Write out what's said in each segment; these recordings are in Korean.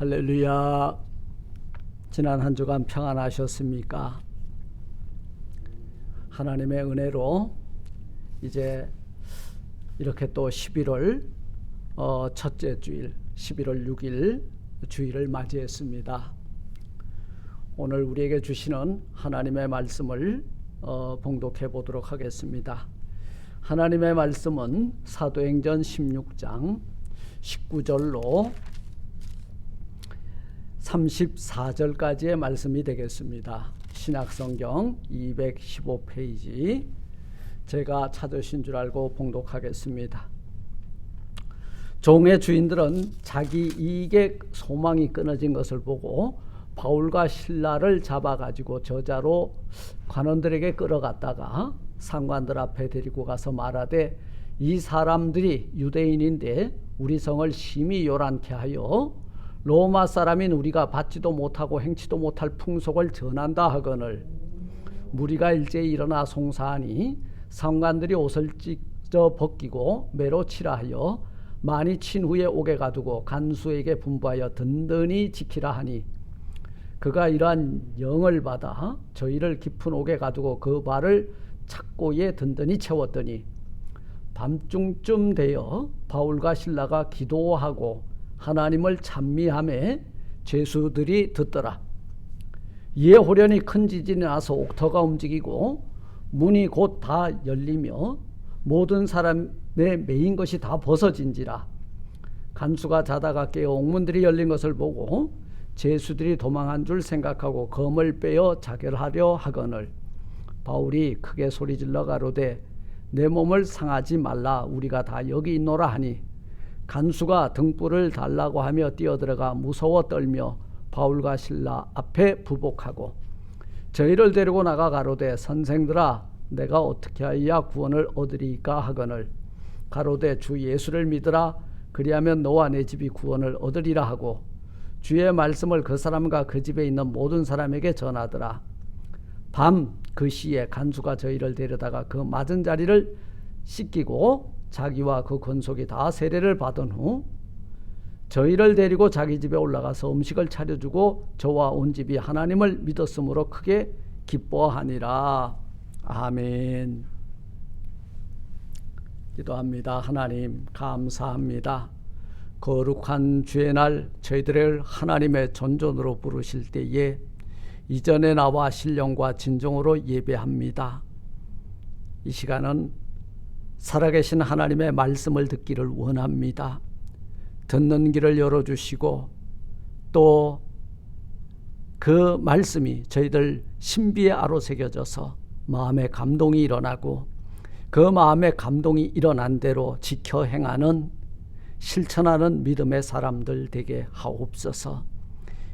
할렐루야. 지난 한 주간 평안하셨습니까? 하나님의 은혜로 이제 이렇게 또 11월 첫째 주일 11월 6일 주일을 맞이했습니다. 오늘 우리에게 주시는 하나님의 말씀을 봉독해 보도록 하겠습니다. 하나님의 말씀은 사도행전 16장 19절로 34절까지의 말씀이 되겠습니다. 신약성경 215페이지 제가 찾으신 줄 알고 봉독하겠습니다. 종의 주인들은 자기 이익의 소망이 끊어진 것을 보고 바울과 실라를 잡아가지고 저자로 관원들에게 끌어갔다가 상관들 앞에 데리고 가서 말하되, 이 사람들이 유대인인데 우리 성을 심히 요란케 하여 로마 사람인 우리가 받지도 못하고 행치도 못할 풍속을 전한다 하거늘, 무리가 일제히 일어나 송사하니 상관들이 옷을 찢어 벗기고 매로 치라 하여 많이 친 후에 옥에 가두고 간수에게 분부하여 든든히 지키라 하니, 그가 이러한 영을 받아 저희를 깊은 옥에 가두고 그 발을 착고에 든든히 채웠더니, 밤중쯤 되어 바울과 실라가 기도하고 하나님을 찬미하매 죄수들이 듣더라. 이에 호련히 큰 지진이 나서 옥터가 움직이고 문이 곧 다 열리며 모든 사람의 매인 것이 다 벗어진지라. 간수가 자다가 깨어 옥문들이 열린 것을 보고 죄수들이 도망한 줄 생각하고 검을 빼어 자결하려 하거늘, 바울이 크게 소리질러 가로되, 내 몸을 상하지 말라, 우리가 다 여기 있노라 하니, 간수가 등불을 달라고 하며 뛰어들어가 무서워 떨며 바울과 실라 앞에 부복하고 저희를 데리고 나가 가로되, 선생들아, 내가 어떻게 하여야 구원을 얻으리까 하거늘, 가로되 주 예수를 믿으라, 그리하면 너와 내 집이 구원을 얻으리라 하고 주의 말씀을 그 사람과 그 집에 있는 모든 사람에게 전하더라. 밤 그 시에 간수가 저희를 데려다가 그 맞은 자리를 씻기고 자기와 그 권속이 다 세례를 받은 후 저희를 데리고 자기 집에 올라가서 음식을 차려주고 저와 온 집이 하나님을 믿었으므로 크게 기뻐하니라. 아멘. 기도합니다. 하나님 감사합니다. 거룩한 주의 날 저희들을 하나님의 전전으로 부르실 때에 이전에 나와 신령과 진정으로 예배합니다. 이 시간은 살아계신 하나님의 말씀을 듣기를 원합니다. 듣는 길을 열어주시고 또 그 말씀이 저희들 신비에 아로새겨져서 마음의 감동이 일어나고 그 마음의 감동이 일어난 대로 지켜 행하는 실천하는 믿음의 사람들 되게 하옵소서.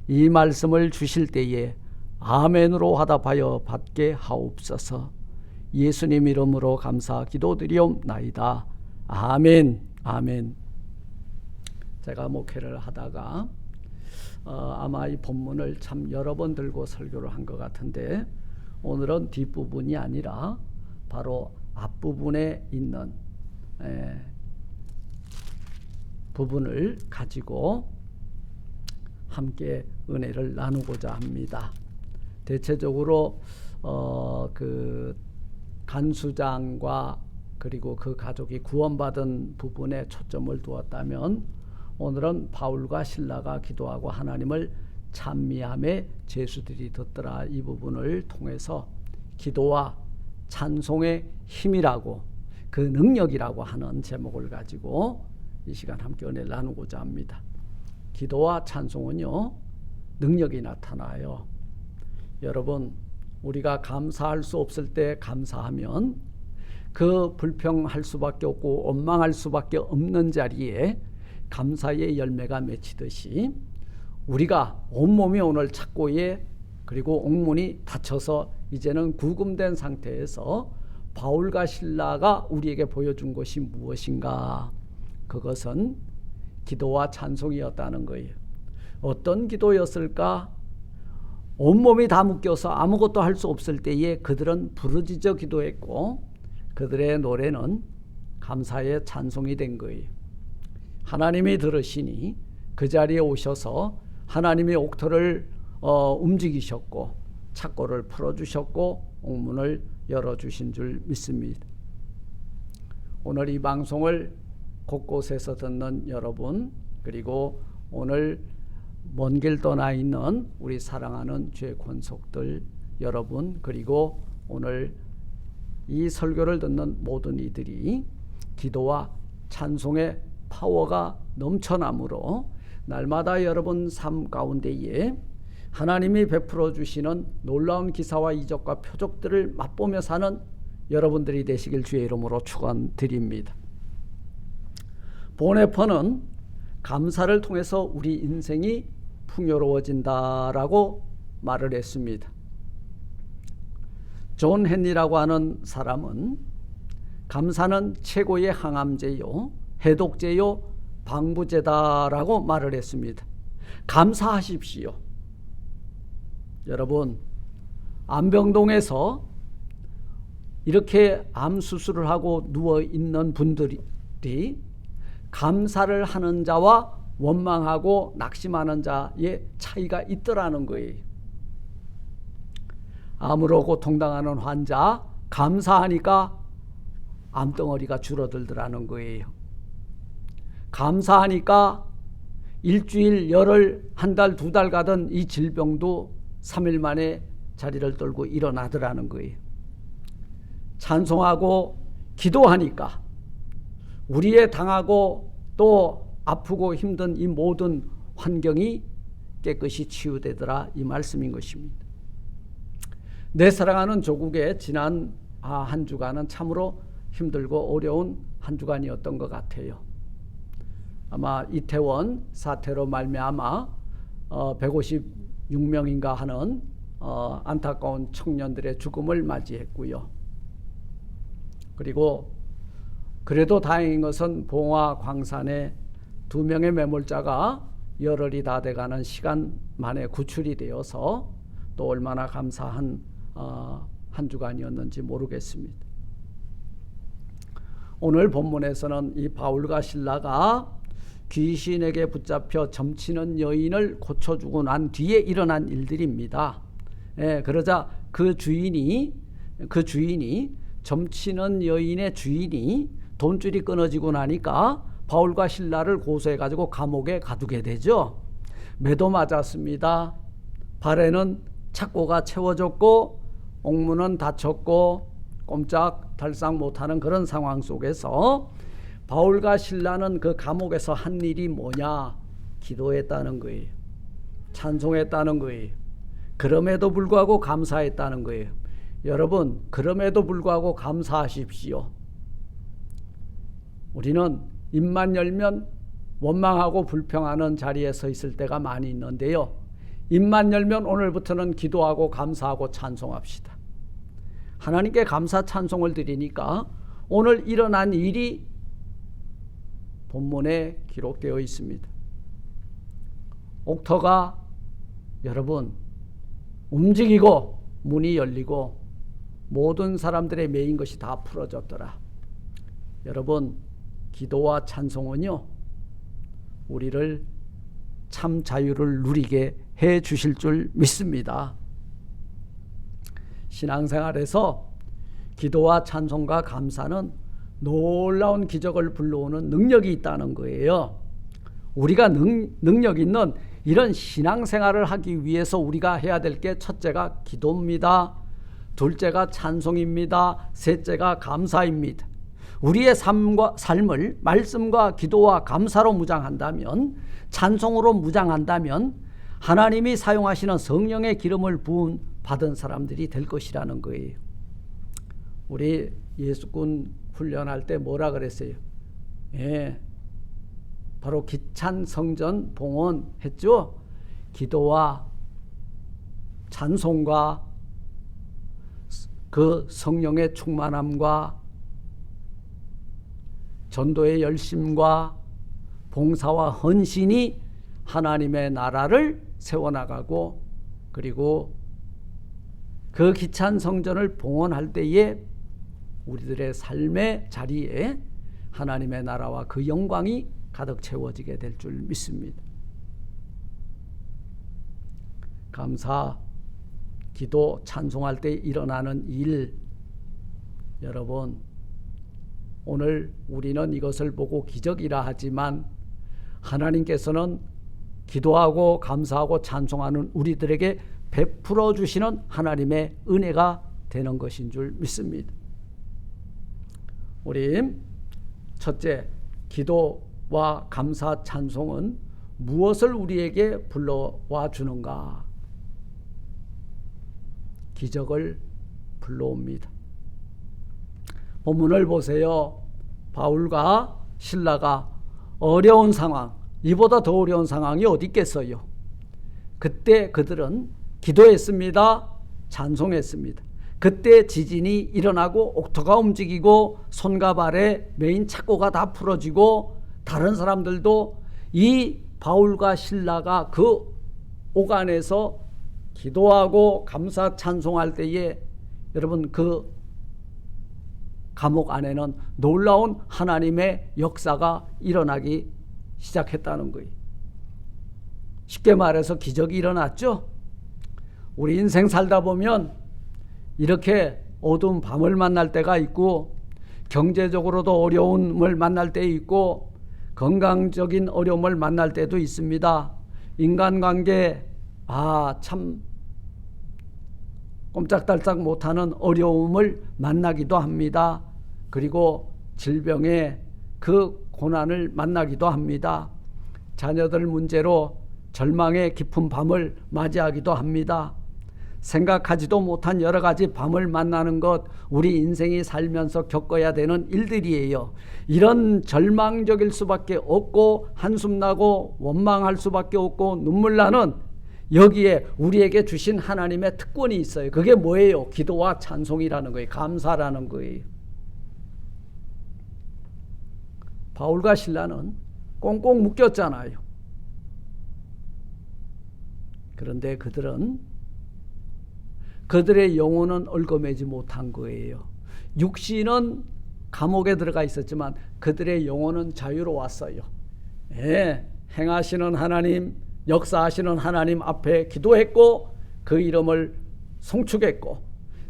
이 말씀을 주실 때에 아멘으로 화답하여 받게 하옵소서. 예수님 이름으로 감사 기도드리옵나이다. 아멘. 아멘. 제가 목회를 하다가 아마 이 본문을 참 여러 번 들고 설교를 한 것 같은데, 오늘은 뒷부분이 아니라 바로 앞부분에 있는 부분을 가지고 함께 은혜를 나누고자 합니다. 대체적으로 그 간수장과 그리고 그 가족이 구원받은 부분에 초점을 두었다면, 오늘은 바울과 실라가 기도하고 하나님을 찬미함에 죄수들이 듣더라, 이 부분을 통해서 기도와 찬송의 힘이라고, 그 능력이라고 하는 제목을 가지고 이 시간 함께 은혜를 나누고자 합니다. 기도와 찬송은요, 능력이 나타나요. 여러분, 우리가 감사할 수 없을 때 감사하면 그 불평할 수밖에 없고 원망할 수밖에 없는 자리에 감사의 열매가 맺히듯이, 우리가 온몸이 오늘 착고에 그리고 옥문이 닫혀서 이제는 구금된 상태에서 바울과 실라가 우리에게 보여준 것이 무엇인가? 그것은 기도와 찬송이었다는 거예요. 어떤 기도였을까? 온몸이 다 묶여서 아무것도 할 수 없을 때에 그들은 부르짖어 기도했고, 그들의 노래는 감사의 찬송이 된 거예요. 하나님이 들으시니 그 자리에 오셔서 하나님이 옥토를 움직이셨고 착고를 풀어주셨고 옥문을 열어주신 줄 믿습니다. 오늘 이 방송을 곳곳에서 듣는 여러분, 그리고 오늘 먼 길 떠나 있는 우리 사랑하는 주의 권속들 여러분, 그리고 오늘 이 설교를 듣는 모든 이들이 기도와 찬송의 파워가 넘쳐나므로 날마다 여러분 삶 가운데에 하나님이 베풀어 주시는 놀라운 기사와 이적과 표적들을 맛보며 사는 여러분들이 되시길 주의 이름으로 축원드립니다. 보네퍼는 감사를 통해서 우리 인생이 풍요로워진다라고 말을 했습니다. 존 헨리라고 하는 사람은 감사는 최고의 항암제요, 해독제요, 방부제다라고 말을 했습니다. 감사하십시오. 여러분, 안병동에서 이렇게 암 수술을 하고 누워 있는 분들이 감사를 하는 자와 원망하고 낙심하는 자의 차이가 있더라는 거예요. 암으로 고통당하는 환자 감사하니까 암덩어리가 줄어들더라는 거예요. 감사하니까 일주일, 열흘, 한 달, 두 달 가던 이 질병도 3일 만에 자리를 떨고 일어나더라는 거예요. 찬송하고 기도하니까 우리의 당하고 또 아프고 힘든 이 모든 환경이 깨끗이 치유되더라, 이 말씀인 것입니다. 내 사랑하는 조국의 지난 한 주간은 참으로 힘들고 어려운 한 주간이었던 것 같아요. 아마 이태원 사태로 말미암아 156명인가 하는 안타까운 청년들의 죽음을 맞이했고요. 그리고 그래도 다행인 것은 봉화 광산에 2명의 매몰자가 열흘이 다 돼가는 시간 만에 구출이 되어서 또 얼마나 감사한 한 주간이었는지 모르겠습니다. 오늘 본문에서는 이 바울과 실라가 귀신에게 붙잡혀 점치는 여인을 고쳐주고 난 뒤에 일어난 일들입니다. 그러자 그 주인이 점치는 여인의 주인이 돈줄이 끊어지고 나니까 바울과 실라를 고소해가지고 감옥에 가두게 되죠. 매도 맞았습니다. 발에는 착고가 채워졌고 옥문은 닫혔고 꼼짝달싹 못하는 그런 상황 속에서 바울과 실라는 그 감옥에서 한 일이 뭐냐? 기도했다는 거예요. 찬송했다는 거예요. 그럼에도 불구하고 감사했다는 거예요. 여러분, 그럼에도 불구하고 감사하십시오. 우리는 입만 열면 원망하고 불평하는 자리에 서 있을 때가 많이 있는데요. 입만 열면 오늘부터는 기도하고 감사하고 찬송합시다. 하나님께 감사 찬송을 드리니까 오늘 일어난 일이 본문에 기록되어 있습니다. 옥터가 여러분 움직이고 문이 열리고 모든 사람들의 매인 것이 다 풀어졌더라. 여러분, 기도와 찬송은요, 우리를 참 자유를 누리게 해 주실 줄 믿습니다. 신앙생활에서 기도와 찬송과 감사는 놀라운 기적을 불러오는 능력이 있다는 거예요. 우리가 능력 있는 이런 신앙생활을 하기 위해서 우리가 해야 될 게 첫째가 기도입니다. 둘째가 찬송입니다. 셋째가 감사입니다. 우리의 삶을 말씀과 기도와 감사로 무장한다면, 찬송으로 무장한다면 하나님이 사용하시는 성령의 기름을 부은 받은 사람들이 될 것이라는 거예요. 우리 예수군 훈련할 때 뭐라 그랬어요? 바로 기찬 성전 봉헌했죠. 기도와 찬송과 그 성령의 충만함과 전도의 열심과 봉사와 헌신이 하나님의 나라를 세워나가고, 그리고 그 기찬 성전을 봉헌할 때에 우리들의 삶의 자리에 하나님의 나라와 그 영광이 가득 채워지게 될 줄 믿습니다. 감사, 기도, 찬송할 때 일어나는 일, 여러분 오늘 우리는 이것을 보고 기적이라 하지만 하나님께서는 기도하고 감사하고 찬송하는 우리들에게 베풀어 주시는 하나님의 은혜가 되는 것인 줄 믿습니다. 우리 첫째, 기도와 감사 찬송은 무엇을 우리에게 불러와 주는가? 기적을 불러옵니다. 본문을 보세요. 바울과 실라가 어려운 상황, 이보다 더 어려운 상황이 어디 있겠어요? 그때 그들은 기도했습니다. 찬송했습니다. 그때 지진이 일어나고 옥토가 움직이고 손과 발에 메인 착고가 다 풀어지고 다른 사람들도 이 바울과 실라가 그 옥안에서 기도하고 감사 찬송할 때에 여러분 그 감옥 안에는 놀라운 하나님의 역사가 일어나기 시작했다는 거예요. 쉽게 말해서 기적이 일어났죠. 우리 인생 살다 보면 이렇게 어두운 밤을 만날 때가 있고 경제적으로도 어려움을 만날 때 있고 건강적인 어려움을 만날 때도 있습니다. 인간관계 참 꼼짝달싹 못하는 어려움을 만나기도 합니다. 그리고 질병의 그 고난을 만나기도 합니다. 자녀들 문제로 절망의 깊은 밤을 맞이하기도 합니다. 생각하지도 못한 여러 가지 밤을 만나는 것, 우리 인생이 살면서 겪어야 되는 일들이에요. 이런 절망적일 수밖에 없고 한숨 나고 원망할 수밖에 없고 눈물 나는 여기에 우리에게 주신 하나님의 특권이 있어요. 그게 뭐예요? 기도와 찬송이라는 거예요. 감사라는 거예요. 바울과 실라는 꽁꽁 묶였잖아요. 그런데 그들의 영혼은 얽어매지 못한 거예요. 육신은 감옥에 들어가 있었지만 그들의 영혼은 자유로웠어요. 행하시는 하나님, 역사하시는 하나님 앞에 기도했고 그 이름을 송축했고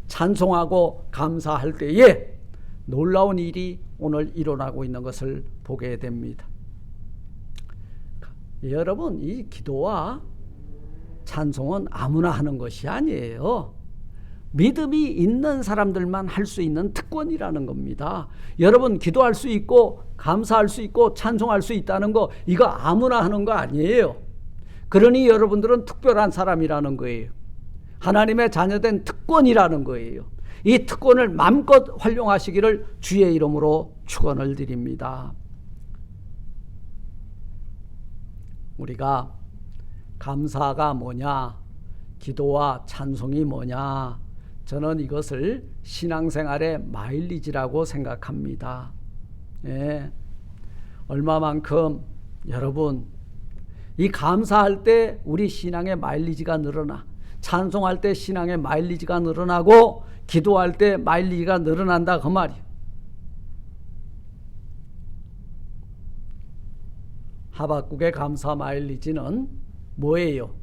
찬송하고 감사할 때에 놀라운 일이 오늘 일어나고 있는 것을 보게 됩니다. 여러분, 이 기도와 찬송은 아무나 하는 것이 아니에요. 믿음이 있는 사람들만 할 수 있는 특권이라는 겁니다. 여러분, 기도할 수 있고 감사할 수 있고 찬송할 수 있다는 거, 이거 아무나 하는 거 아니에요. 그러니 여러분들은 특별한 사람이라는 거예요. 하나님의 자녀된 특권이라는 거예요. 이 특권을 마음껏 활용하시기를 주의 이름으로 축원을 드립니다. 우리가 감사가 뭐냐, 기도와 찬송이 뭐냐, 저는 이것을 신앙생활의 마일리지라고 생각합니다. 얼마만큼 여러분 이 감사할 때 우리 신앙의 마일리지가 늘어나, 찬송할 때 신앙의 마일리지가 늘어나고 기도할 때 마일리지가 늘어난다 그 말이에요. 하박국의 감사 마일리지는 뭐예요?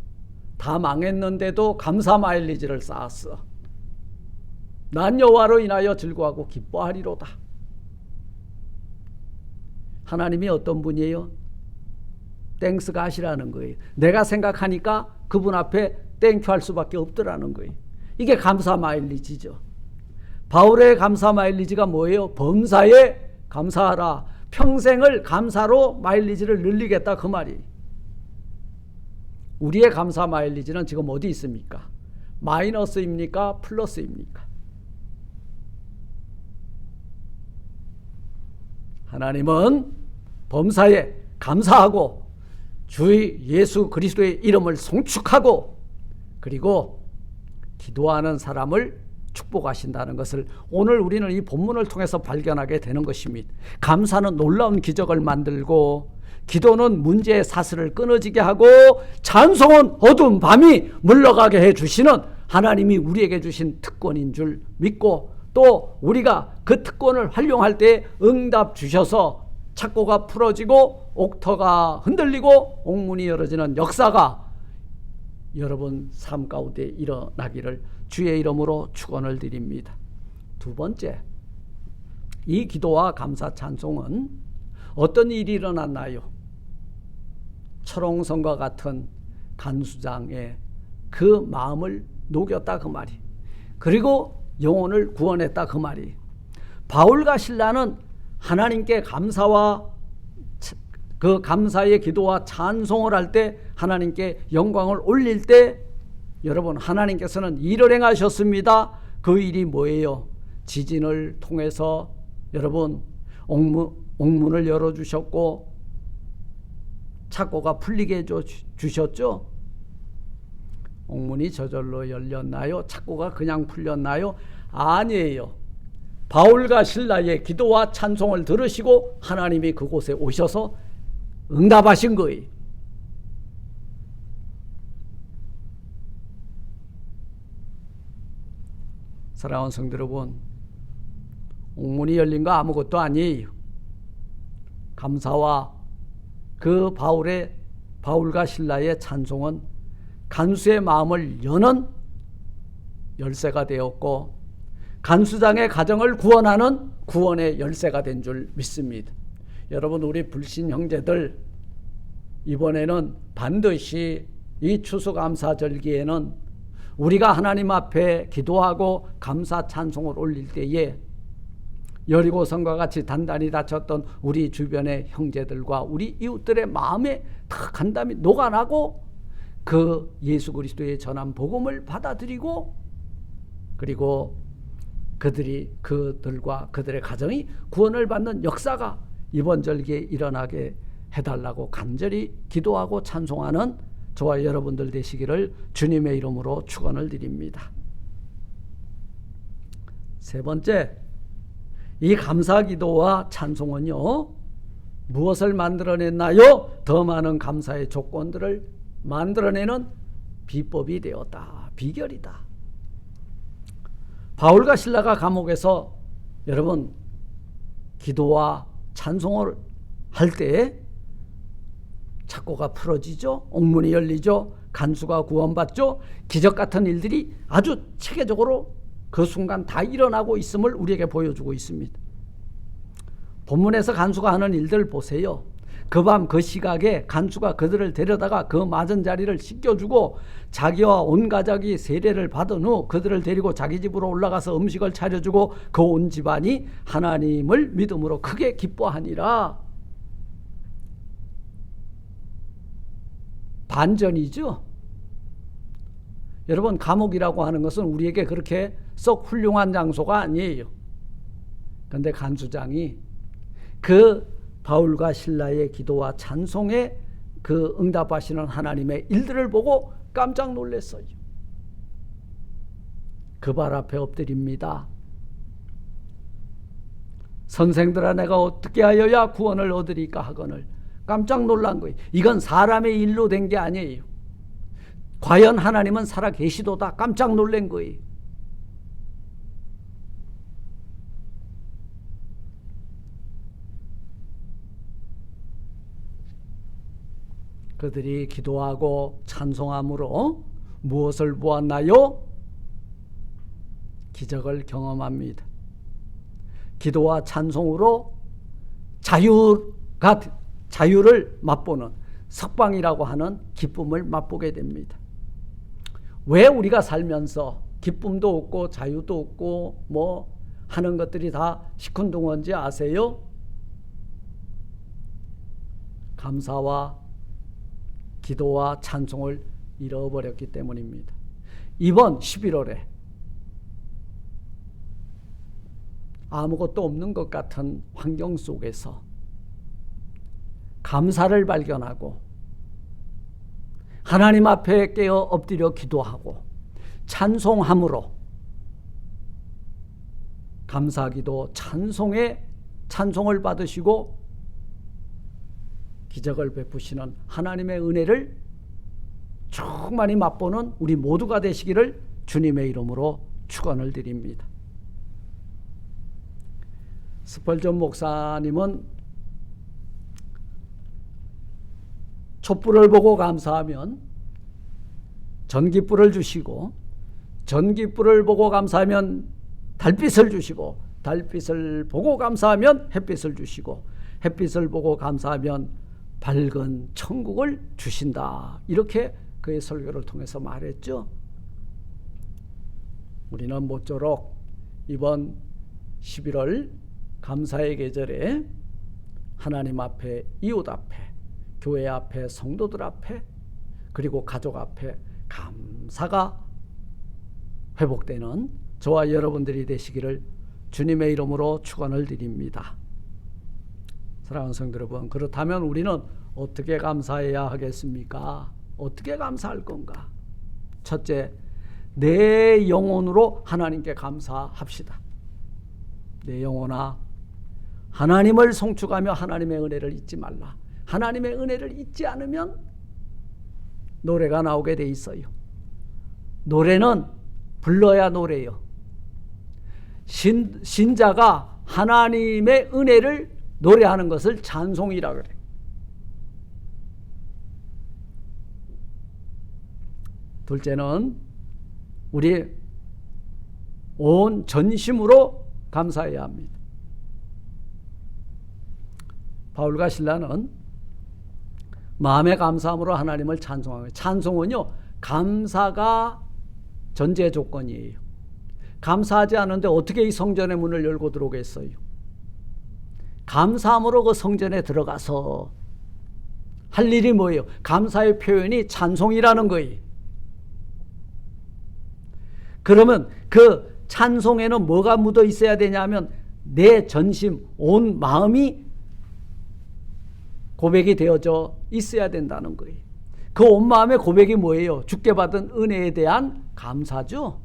다 망했는데도 감사 마일리지를 쌓았어. 난 여호와로 인하여 즐거워하고 기뻐하리로다. 하나님이 어떤 분이에요? 땡스가 하시라는 거예요. 내가 생각하니까 그분 앞에 땡큐 할 수밖에 없더라는 거예요. 이게 감사 마일리지죠. 바울의 감사 마일리지가 뭐예요? 범사에 감사하라. 평생을 감사로 마일리지를 늘리겠다 그 말이에요. 우리의 감사 마일리지는 지금 어디 있습니까? 마이너스입니까? 플러스입니까? 하나님은 범사에 감사하고 주 예수 그리스도의 이름을 송축하고 그리고 기도하는 사람을 축복하신다는 것을 오늘 우리는 이 본문을 통해서 발견하게 되는 것입니다. 감사는 놀라운 기적을 만들고 기도는 문제의 사슬을 끊어지게 하고 찬송은 어두운 밤이 물러가게 해주시는 하나님이 우리에게 주신 특권인 줄 믿고 또 우리가 그 특권을 활용할 때 응답 주셔서 착고가 풀어지고 옥터가 흔들리고 옥문이 열어지는 역사가 여러분 삶 가운데 일어나기를 주의 이름으로 축원을 드립니다. 두 번째, 이 기도와 감사 찬송은 어떤 일이 일어났나요? 철옹성과 같은 간수장의 그 마음을 녹였다 그 말이. 그리고 영혼을 구원했다 그 말이. 바울과 실라는 하나님께 감사와 그 감사의 기도와 찬송을 할 때, 하나님께 영광을 올릴 때, 여러분 하나님께서는 일을 행하셨습니다. 그 일이 뭐예요? 지진을 통해서 여러분 옥문을 열어주셨고 착고가 풀리게 해주셨죠. 옥문이 저절로 열렸나요? 착고가 그냥 풀렸나요? 아니에요. 바울과 실라의 기도와 찬송을 들으시고 하나님이 그곳에 오셔서 응답하신 거예요. 사랑하는 성도 여러분, 옥문이 열린 거 아무것도 아니에요. 감사와 그 바울과 실라의 찬송은 간수의 마음을 여는 열쇠가 되었고 간수장의 가정을 구원하는 구원의 열쇠가 된 줄 믿습니다. 여러분, 우리 불신 형제들, 이번에는 반드시 이 추수감사절기에는 우리가 하나님 앞에 기도하고 감사 찬송을 올릴 때에 여리고성과 같이 단단히 닫혔던 우리 주변의 형제들과 우리 이웃들의 마음에 다 간담이 녹아나고 그 예수 그리스도의 전한 복음을 받아들이고 그리고 그들과 그들의 가정이 구원을 받는 역사가 이번 절기에 일어나게 해달라고 간절히 기도하고 찬송하는 저와 여러분들 되시기를 주님의 이름으로 축원을 드립니다. 세 번째, 이 감사기도와 찬송은요, 무엇을 만들어냈나요? 더 많은 감사의 조건들을 만들어내는 비법이 되었다. 비결이다. 바울과 실라가 감옥에서 여러분 기도와 찬송을 할 때 착고가 풀어지죠. 옥문이 열리죠. 간수가 구원받죠. 기적 같은 일들이 아주 체계적으로 그 순간 다 일어나고 있음을 우리에게 보여주고 있습니다. 본문에서 간수가 하는 일들 보세요. 그 밤 그 시각에 간수가 그들을 데려다가 그 맞은 자리를 씻겨주고 자기와 온 가족이 세례를 받은 후 그들을 데리고 자기 집으로 올라가서 음식을 차려주고 그 온 집안이 하나님을 믿음으로 크게 기뻐하니라. 반전이죠. 여러분, 감옥이라고 하는 것은 우리에게 그렇게 썩 훌륭한 장소가 아니에요. 그런데 간수장이 그 바울과 실라의 기도와 찬송에 그 응답하시는 하나님의 일들을 보고 깜짝 놀랐어요. 그 발 앞에 엎드립니다. 선생들아, 내가 어떻게 하여야 구원을 얻으리까 하거늘. 깜짝 놀란 거예요. 이건 사람의 일로 된 게 아니에요. 과연 하나님은 살아 계시도다. 깜짝 놀란 거예요. 그들이 기도하고 찬송함으로 무엇을 보았나요? 기적을 경험합니다. 기도와 찬송으로 자유를 맛보는 석방이라고 하는 기쁨을 맛보게 됩니다. 왜 우리가 살면서 기쁨도 없고 자유도 없고 뭐 하는 것들이 다 시큰둥한지 아세요? 감사와 기도와 찬송을 잃어버렸기 때문입니다. 이번 11월에 아무것도 없는 것 같은 환경 속에서 감사를 발견하고 하나님 앞에 깨어 엎드려 기도하고 찬송함으로 감사기도 찬송을 받으시고 기적을 베푸시는 하나님의 은혜를 충만히 맛보는 우리 모두가 되시기를 주님의 이름으로 축원을 드립니다. 스펄전 목사님은 촛불을 보고 감사하면 전깃불을 주시고 전깃불을 보고 감사하면 달빛을 주시고 달빛을 보고 감사하면 햇빛을 주시고 햇빛을 보고 감사하면 밝은 천국을 주신다. 이렇게 그의 설교를 통해서 말했죠. 우리는 모쪼록 이번 11월 감사의 계절에 하나님 앞에, 이웃 앞에, 교회 앞에, 성도들 앞에, 그리고 가족 앞에 감사가 회복되는 저와 여러분들이 되시기를 주님의 이름으로 축원을 드립니다. 사랑하는 성도 여러분, 그렇다면 우리는 어떻게 감사해야 하겠습니까? 어떻게 감사할 건가? 첫째, 내 영혼으로 하나님께 감사합시다. 내 영혼아, 하나님을 송축하며 하나님의 은혜를 잊지 말라. 하나님의 은혜를 잊지 않으면 노래가 나오게 돼 있어요. 노래는 불러야 노래요. 신자가 하나님의 은혜를 노래하는 것을 찬송이라 그래. 둘째는 우리 온 전심으로 감사해야 합니다. 바울과 실라는 마음의 감사함으로 하나님을 찬송하고, 찬송은요 감사가 전제 조건이에요. 감사하지 않은데 어떻게 이 성전의 문을 열고 들어오겠어요? 감사함으로 그 성전에 들어가서 할 일이 뭐예요? 감사의 표현이 찬송이라는 거예요. 그러면 그 찬송에는 뭐가 묻어 있어야 되냐면 내 전심, 온 마음이 고백이 되어져 있어야 된다는 거예요. 그 온 마음의 고백이 뭐예요? 주께 받은 은혜에 대한 감사죠.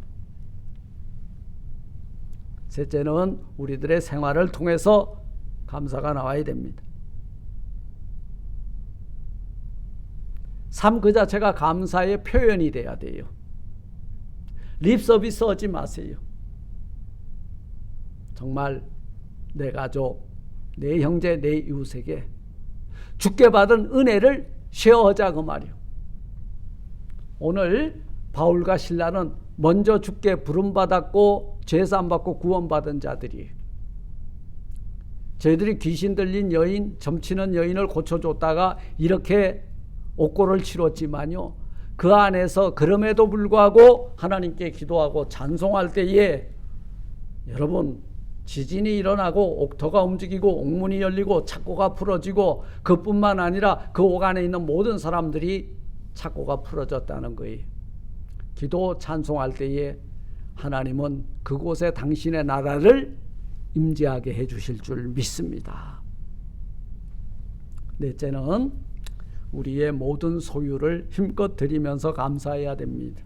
셋째는 우리들의 생활을 통해서 감사가 나와야 됩니다. 삶 그 자체가 감사의 표현이 돼야 돼요. 립 서비스 하지 마세요. 정말 내 가족, 내 형제, 내 이웃에게 주께 받은 은혜를 쉐어하자 그 말이요. 오늘 바울과 실라는 먼저 주께 부름받았고 제사함받고 구원받은 자들이에요. 저희들이 귀신 들린 여인, 점치는 여인을 고쳐줬다가 이렇게 옥고를 치렀지만요, 그 안에서 그럼에도 불구하고 하나님께 기도하고 찬송할 때에 여러분 지진이 일어나고 옥토가 움직이고 옥문이 열리고 착고가 풀어지고 그뿐만 아니라 그 옥 안에 있는 모든 사람들이 착고가 풀어졌다는 거예요. 기도 찬송할 때에 하나님은 그곳에 당신의 나라를 임재하게 해주실 줄 믿습니다. 넷째는 우리의 모든 소유를 힘껏 드리면서 감사해야 됩니다.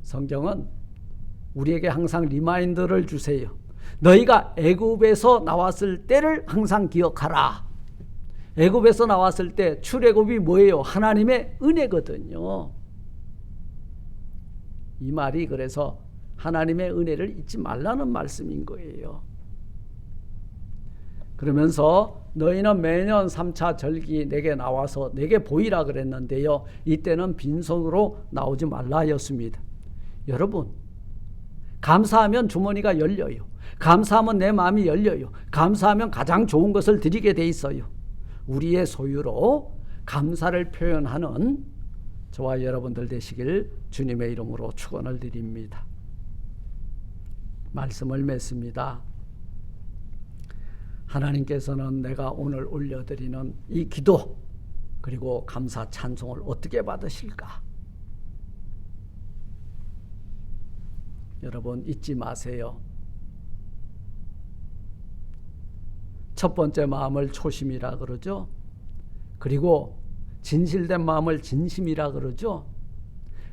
성경은 우리에게 항상 리마인더를 주세요. 너희가 애굽에서 나왔을 때를 항상 기억하라. 애굽에서 나왔을 때 출애굽이 뭐예요? 하나님의 은혜거든요. 이 말이 그래서 하나님의 은혜를 잊지 말라는 말씀인 거예요. 그러면서 너희는 매년 3차 절기 내게 나와서 내게 보이라 그랬는데요, 이때는 빈손으로 나오지 말라 하였습니다. 여러분, 감사하면 주머니가 열려요. 감사하면 내 마음이 열려요. 감사하면 가장 좋은 것을 드리게 돼 있어요. 우리의 소유로 감사를 표현하는 저와 여러분들 되시길 주님의 이름으로 축원을 드립니다. 말씀을 맺습니다. 하나님께서는 내가 오늘 올려드리는 이 기도 그리고 감사 찬송을 어떻게 받으실까? 여러분 잊지 마세요. 첫 번째 마음을 초심이라 그러죠. 그리고 진실된 마음을 진심이라 그러죠.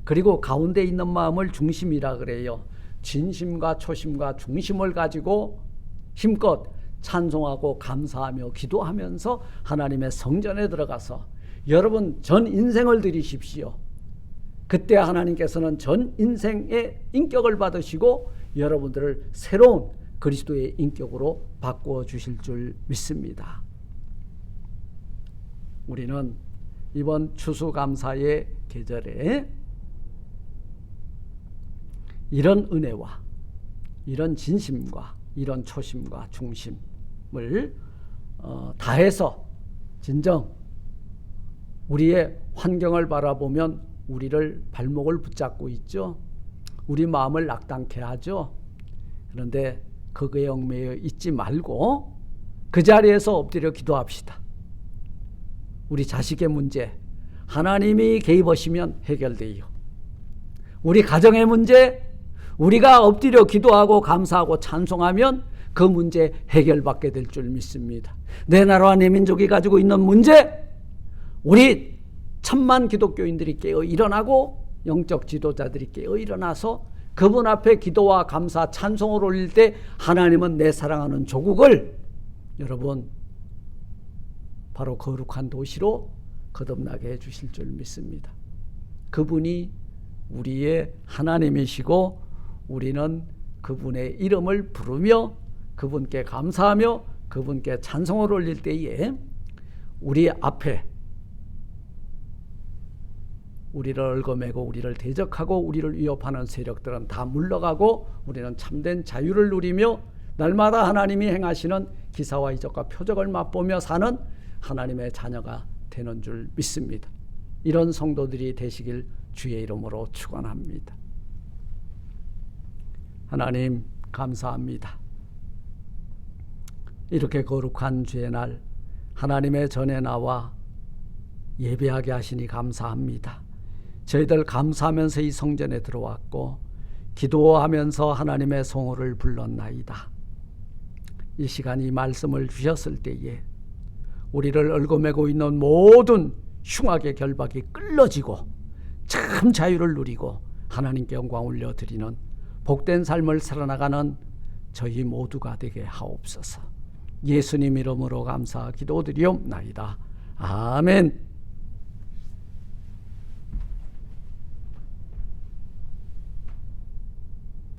그리고 가운데 있는 마음을 중심이라 그래요. 진심과 초심과 중심을 가지고 힘껏 찬송하고 감사하며 기도하면서 하나님의 성전에 들어가서 여러분 전 인생을 드리십시오. 그때 하나님께서는 전 인생의 인격을 받으시고 여러분들을 새로운 그리스도의 인격으로 바꾸어 주실 줄 믿습니다. 우리는 이번 추수감사의 계절에 이런 은혜와 이런 진심과 이런 초심과 중심을 다해서 진정 우리의 환경을 바라보면 우리를 발목을 붙잡고 있죠. 우리 마음을 낙담케 하죠. 그런데 그거에 얽매여 있지 말고 그 자리에서 엎드려 기도합시다. 우리 자식의 문제 하나님이 개입하시면 해결돼요. 우리 가정의 문제 우리가 엎드려 기도하고 감사하고 찬송하면 그 문제 해결받게 될 줄 믿습니다. 내 나라와 내 민족이 가지고 있는 문제 우리 천만 기독교인들이 깨어 일어나고 영적 지도자들이 깨어 일어나서 그분 앞에 기도와 감사 찬송을 올릴 때 하나님은 내 사랑하는 조국을 여러분 바로 거룩한 도시로 거듭나게 해주실 줄 믿습니다. 그분이 우리의 하나님이시고 우리는 그분의 이름을 부르며 그분께 감사하며 그분께 찬송을 올릴 때에 우리 앞에 우리를 얽어매고 우리를 대적하고 우리를 위협하는 세력들은 다 물러가고 우리는 참된 자유를 누리며 날마다 하나님이 행하시는 기사와 이적과 표적을 맛보며 사는 하나님의 자녀가 되는 줄 믿습니다. 이런 성도들이 되시길 주의 이름으로 축원합니다. 하나님 감사합니다. 이렇게 거룩한 주의 날 하나님의 전에 나와 예배하게 하시니 감사합니다. 저희들 감사하면서 이 성전에 들어왔고 기도하면서 하나님의 성호를 불렀나이다. 이 시간 이 말씀을 주셨을 때에 우리를 얽어매고 있는 모든 흉악의 결박이 끌어지고 참 자유를 누리고 하나님께 영광 올려드리는 복된 삶을 살아나가는 저희 모두가 되게 하옵소서. 예수님 이름으로 감사 기도드리옵나이다. 아멘.